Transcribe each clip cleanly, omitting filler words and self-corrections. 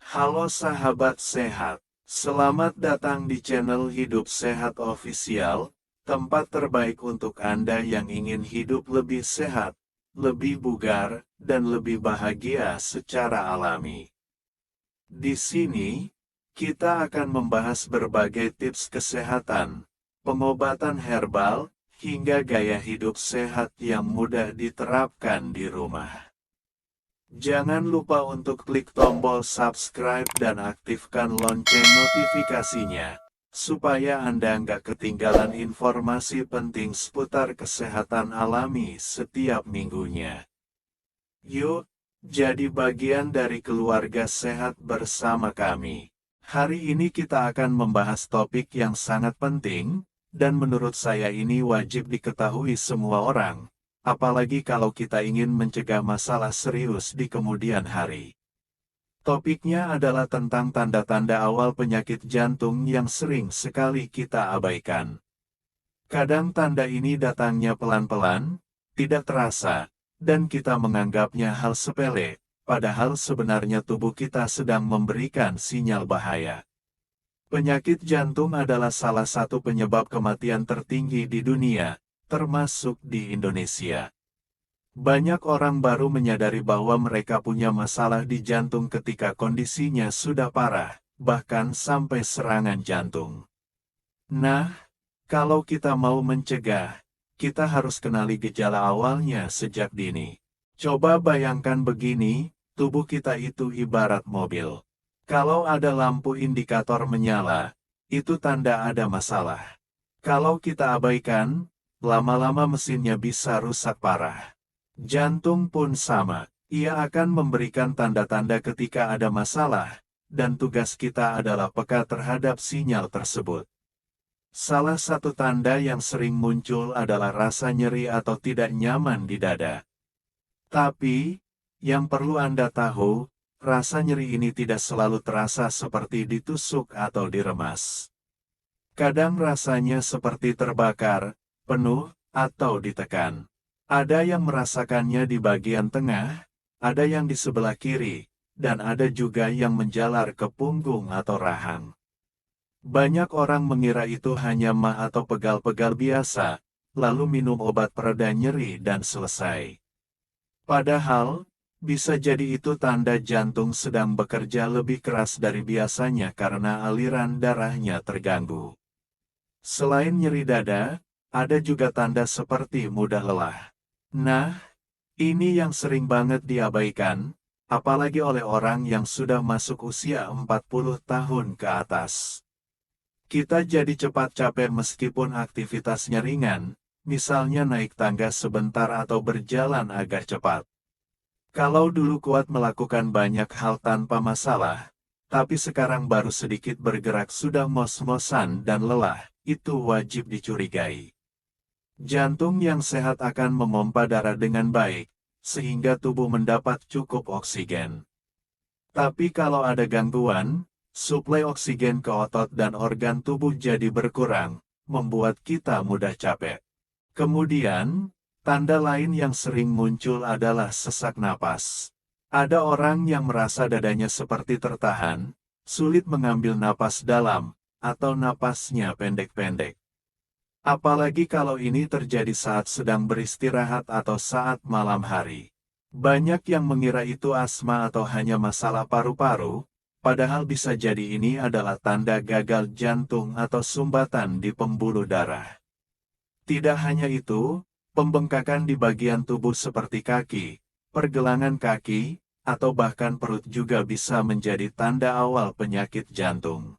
Halo sahabat sehat, selamat datang di channel Hidup Sehat Official, tempat terbaik untuk Anda yang ingin hidup lebih sehat, lebih bugar, dan lebih bahagia secara alami. Di sini, kita akan membahas berbagai tips kesehatan, pengobatan herbal, hingga gaya hidup sehat yang mudah diterapkan di rumah. Jangan lupa untuk klik tombol subscribe dan aktifkan lonceng notifikasinya, supaya Anda nggak ketinggalan informasi penting seputar kesehatan alami setiap minggunya. Yuk, jadi bagian dari keluarga sehat bersama kami. Hari ini kita akan membahas topik yang sangat penting, dan menurut saya ini wajib diketahui semua orang. Apalagi kalau kita ingin mencegah masalah serius di kemudian hari. Topiknya adalah tentang tanda-tanda awal penyakit jantung yang sering sekali kita abaikan. Kadang tanda ini datangnya pelan-pelan, tidak terasa, dan kita menganggapnya hal sepele, padahal sebenarnya tubuh kita sedang memberikan sinyal bahaya. Penyakit jantung adalah salah satu penyebab kematian tertinggi di dunia, termasuk di Indonesia. Banyak orang baru menyadari bahwa mereka punya masalah di jantung ketika kondisinya sudah parah, bahkan sampai serangan jantung. Nah, kalau kita mau mencegah, kita harus kenali gejala awalnya sejak dini. Coba bayangkan begini, tubuh kita itu ibarat mobil. Kalau ada lampu indikator menyala, itu tanda ada masalah. Kalau kita abaikan, lama-lama mesinnya bisa rusak parah. Jantung pun sama, ia akan memberikan tanda-tanda ketika ada masalah, dan tugas kita adalah peka terhadap sinyal tersebut. Salah satu tanda yang sering muncul adalah rasa nyeri atau tidak nyaman di dada. Tapi, yang perlu Anda tahu, rasa nyeri ini tidak selalu terasa seperti ditusuk atau diremas. Kadang rasanya seperti terbakar, penuh, atau ditekan. Ada yang merasakannya di bagian tengah, ada yang di sebelah kiri, dan ada juga yang menjalar ke punggung atau rahang. Banyak orang mengira itu hanya mah atau pegal-pegal biasa, lalu minum obat pereda nyeri dan selesai. Padahal, bisa jadi itu tanda jantung sedang bekerja lebih keras dari biasanya karena aliran darahnya terganggu. Selain nyeri dada, ada juga tanda seperti mudah lelah. Nah, ini yang sering banget diabaikan, apalagi oleh orang yang sudah masuk usia 40 tahun ke atas. Kita jadi cepat capek meskipun aktivitasnya ringan, misalnya naik tangga sebentar atau berjalan agak cepat. Kalau dulu kuat melakukan banyak hal tanpa masalah, tapi sekarang baru sedikit bergerak sudah mos-mosan dan lelah, itu wajib dicurigai. Jantung yang sehat akan memompa darah dengan baik, sehingga tubuh mendapat cukup oksigen. Tapi kalau ada gangguan, suplai oksigen ke otot dan organ tubuh jadi berkurang, membuat kita mudah capek. Kemudian, tanda lain yang sering muncul adalah sesak napas. Ada orang yang merasa dadanya seperti tertahan, sulit mengambil napas dalam, atau napasnya pendek-pendek. Apalagi kalau ini terjadi saat sedang beristirahat atau saat malam hari. Banyak yang mengira itu asma atau hanya masalah paru-paru, padahal bisa jadi ini adalah tanda gagal jantung atau sumbatan di pembuluh darah. Tidak hanya itu, pembengkakan di bagian tubuh seperti kaki, pergelangan kaki, atau bahkan perut juga bisa menjadi tanda awal penyakit jantung.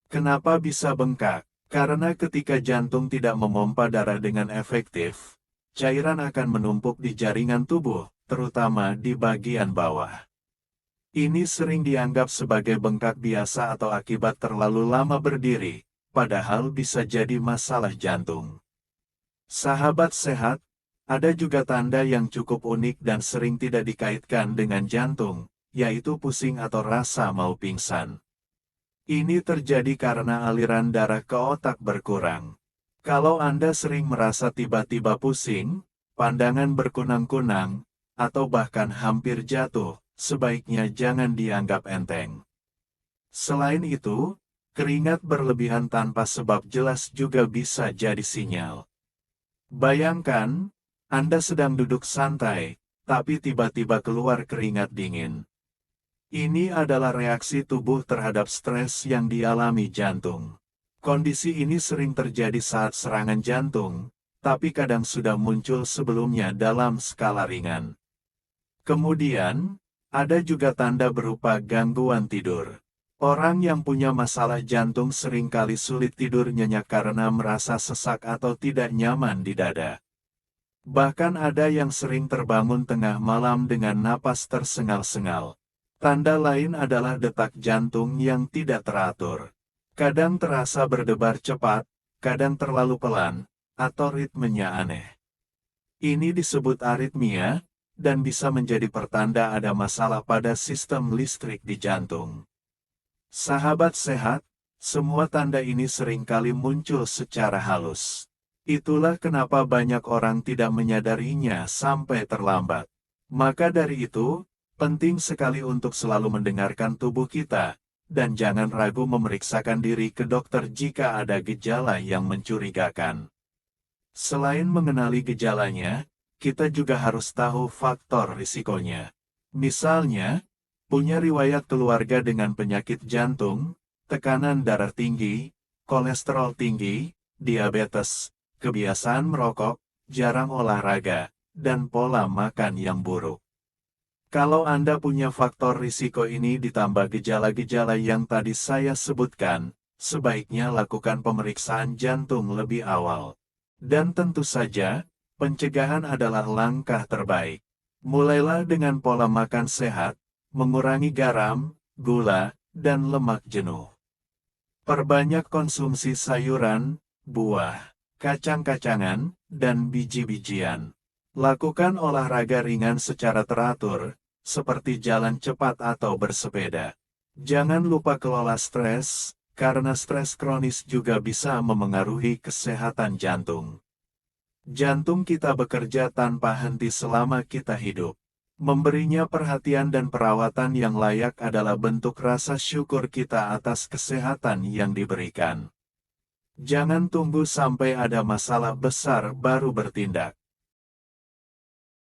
Kenapa bisa bengkak? Karena ketika jantung tidak memompa darah dengan efektif, cairan akan menumpuk di jaringan tubuh, terutama di bagian bawah. Ini sering dianggap sebagai bengkak biasa atau akibat terlalu lama berdiri, padahal bisa jadi masalah jantung. Sahabat sehat, ada juga tanda yang cukup unik dan sering tidak dikaitkan dengan jantung, yaitu pusing atau rasa mau pingsan. Ini terjadi karena aliran darah ke otak berkurang. Kalau Anda sering merasa tiba-tiba pusing, pandangan berkunang-kunang, atau bahkan hampir jatuh, sebaiknya jangan dianggap enteng. Selain itu, keringat berlebihan tanpa sebab jelas juga bisa jadi sinyal. Bayangkan, Anda sedang duduk santai, tapi tiba-tiba keluar keringat dingin. Ini adalah reaksi tubuh terhadap stres yang dialami jantung. Kondisi ini sering terjadi saat serangan jantung, tapi kadang sudah muncul sebelumnya dalam skala ringan. Kemudian, ada juga tanda berupa gangguan tidur. Orang yang punya masalah jantung seringkali sulit tidur nyenyak karena merasa sesak atau tidak nyaman di dada. Bahkan ada yang sering terbangun tengah malam dengan napas tersengal-sengal. Tanda lain adalah detak jantung yang tidak teratur. Kadang terasa berdebar cepat, kadang terlalu pelan, atau ritmenya aneh. Ini disebut aritmia, dan bisa menjadi pertanda ada masalah pada sistem listrik di jantung. Sahabat sehat, semua tanda ini seringkali muncul secara halus. Itulah kenapa banyak orang tidak menyadarinya sampai terlambat. Maka dari itu, penting sekali untuk selalu mendengarkan tubuh kita, dan jangan ragu memeriksakan diri ke dokter jika ada gejala yang mencurigakan. Selain mengenali gejalanya, kita juga harus tahu faktor risikonya. Misalnya, punya riwayat keluarga dengan penyakit jantung, tekanan darah tinggi, kolesterol tinggi, diabetes, kebiasaan merokok, jarang olahraga, dan pola makan yang buruk. Kalau Anda punya faktor risiko ini ditambah gejala-gejala yang tadi saya sebutkan, sebaiknya lakukan pemeriksaan jantung lebih awal. Dan tentu saja, pencegahan adalah langkah terbaik. Mulailah dengan pola makan sehat, mengurangi garam, gula, dan lemak jenuh. Perbanyak konsumsi sayuran, buah, kacang-kacangan, dan biji-bijian. Lakukan olahraga ringan secara teratur, seperti jalan cepat atau bersepeda. Jangan lupa kelola stres, karena stres kronis juga bisa memengaruhi kesehatan jantung. Jantung kita bekerja tanpa henti selama kita hidup. Memberinya perhatian dan perawatan yang layak adalah bentuk rasa syukur kita atas kesehatan yang diberikan. Jangan tunggu sampai ada masalah besar baru bertindak.